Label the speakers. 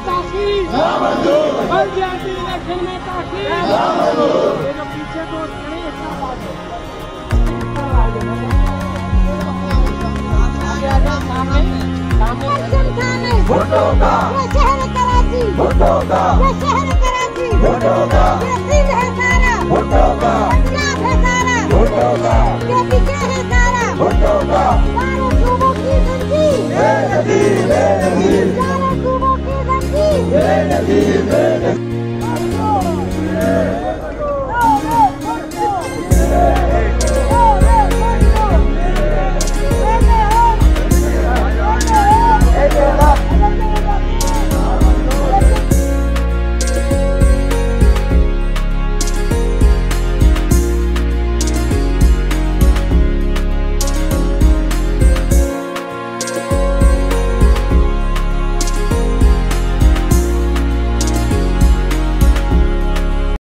Speaker 1: तासीर बलदियाती इलेक्शन में तासीर। ये जो पीछे दोस्त खड़े हैं क्या बात है?
Speaker 2: भुट्टो का ये शहर कराची, भुट्टो का ये शहर कराची, भुट्टो का ये सिंध है सारा, भुट्टो का पंजाब है सारा, भुट्टो का ये पीछे है सारा, भुट्टो का सारे सूबों की जंजीर,
Speaker 3: बेनजीर बेनजीर,
Speaker 2: सारे सूबों की जंजीर,
Speaker 3: बेनजीर बेनजीर।